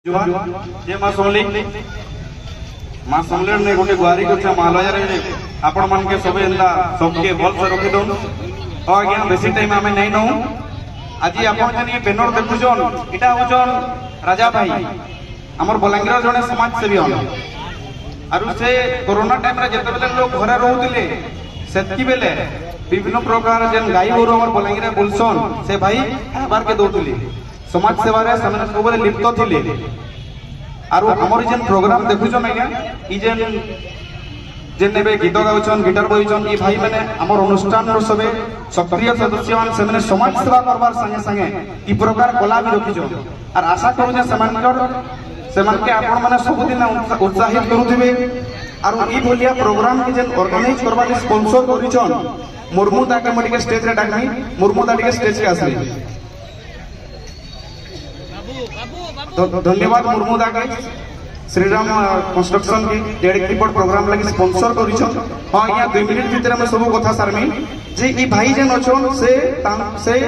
जे मां समली मां समले ने गोटे गुहारी करछा महालया रे आपण मन के सबे एंदा सबके भल से रखि दोन ओ आज्ञा बेसी टाइम हमें नहीं नौ आज आपण जनी बैनर देखुछन इटा होछन राजा भाई हमर बलांगीर जने समाज सेवी हन आरु से कोरोना टाइम रे जते बेले लोग घरे रहउतिले सेतकी बेले विभिन्न प्रकार जन गाई गोरु हमर बलांगीर बुलसन से भाई बार के दोतले समाज सेवा रे समेत सबरे लिप्त थिले आरो हमर जेन प्रोग्राम देखुछन आज्ञा ई जेन नेबे गीत गाउछन गिटार बजाउछन ई भाई माने हमर अनुष्ठान रो सबे सक्रिय सदस्य मान से माने समाज सेवा करबार संगे संगे ई प्रकार कला भी रखिछन और आशा करू जे समान के आपण माने सब दिन उत्साहित करूथिबे आरो ई बोलिया प्रोग्राम के जेन ऑर्गेनाइज करबा ले स्पॉन्सर करिछन मुर्मू दा के मडी के स्टेज रे डाकनी मुर्मू दा के स्टेज के आसले तो धन्यवाद मुर्मू दा के श्रीराम कंस्ट्रक्शन के डेढ़ कीबोर्ड प्रोग्राम लगी स्पॉन्सर करिछन हां या 2 मिनिट भीतर में सब कथा सारमी जे ई भाई जेन अछन से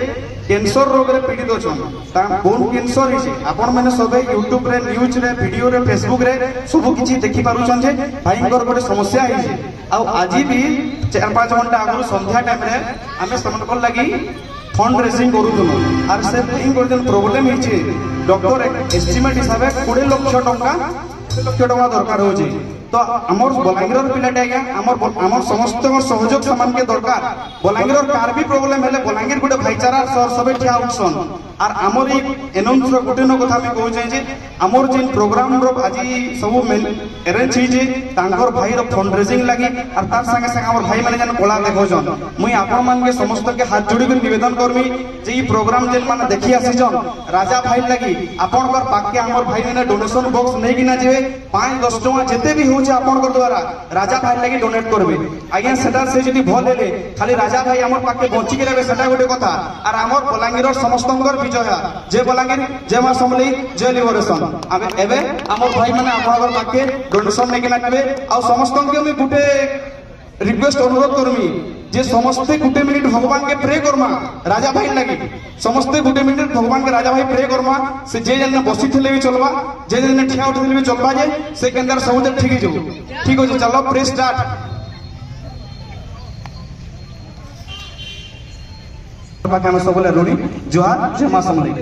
कैंसर रोग रे पीड़ित अछन ता बोन कैंसर हिसे आपण माने सबे यूट्यूब रे न्यूज रे वीडियो रे फेसबुक रे सब किछि देखि पारुछन जे भाईंकर गोटे समस्या हिसे आ आज भी 4-5 घंटा आगु संध्या टाइम रे हमें समनकर लगी फंड रेजिंग करूथुनु आर से भाईंकर जेन प्रॉब्लम हिचे डॉक्टर एस्टिमेट हिसाब से 20 लाख टका दरकार होची तो हमर बलांगीर पिलाटे आज्ञा हमर समस्त सहयोग समान के दरकार बलांगीर कार भी प्रॉब्लम हेले बलांगीर गोटे भाईचारा सबे ठिया उठसन आर हमर ई एनौंस गोटे न कथा में कहू छै जे हमर जेन प्रोग्राम रो आज सब अरेंज हि जे तांकर भाई रो फंड रेजिंग लागि आर तार संगे संगे हमर भाई माने जेन कला देखोजन मुई आपन मान के समस्त के हाथ जोड़ी के निवेदन करमी जे ई प्रोग्राम जेन माने देखि आसीजन राजा भाई लागि आपन कर पाके हमर भाई माने डोनेशन बॉक्स नै किना जेबे 5-10 टका जेते भी हो आपन द्वारा राजा भाई लगी डोनेट करबे आज्ञा सेटा से जदी भल हेले खाली राजा भाई हमर पाके बंची के रहबे सेटा गोटे कथा आर हमर बलांगीर समस्तंकर विजय जे बलांगीर जे मा समली जे लिबरेशन आबे एबे हमर भाई माने आपन पाके डोनेशन नै किना करबे आ समस्तन के मैं गुटे रिक्वेस्ट अनुरोध करमी जे समस्ते गुटे मिनिट भगवान के प्रे करमा राजा भाई लगी समस्ते गुटे मिनिट भगवान के राजा भाई प्रे करमा से जे जन बसी थिले भी चलबा जे जन ठिया उठिले भी चलबा जे से के अंदर सब ठीक हो ठीक हो चलो प्रे स्टार्ट पाके हम सब ले रोनी जोहार जय मां समली।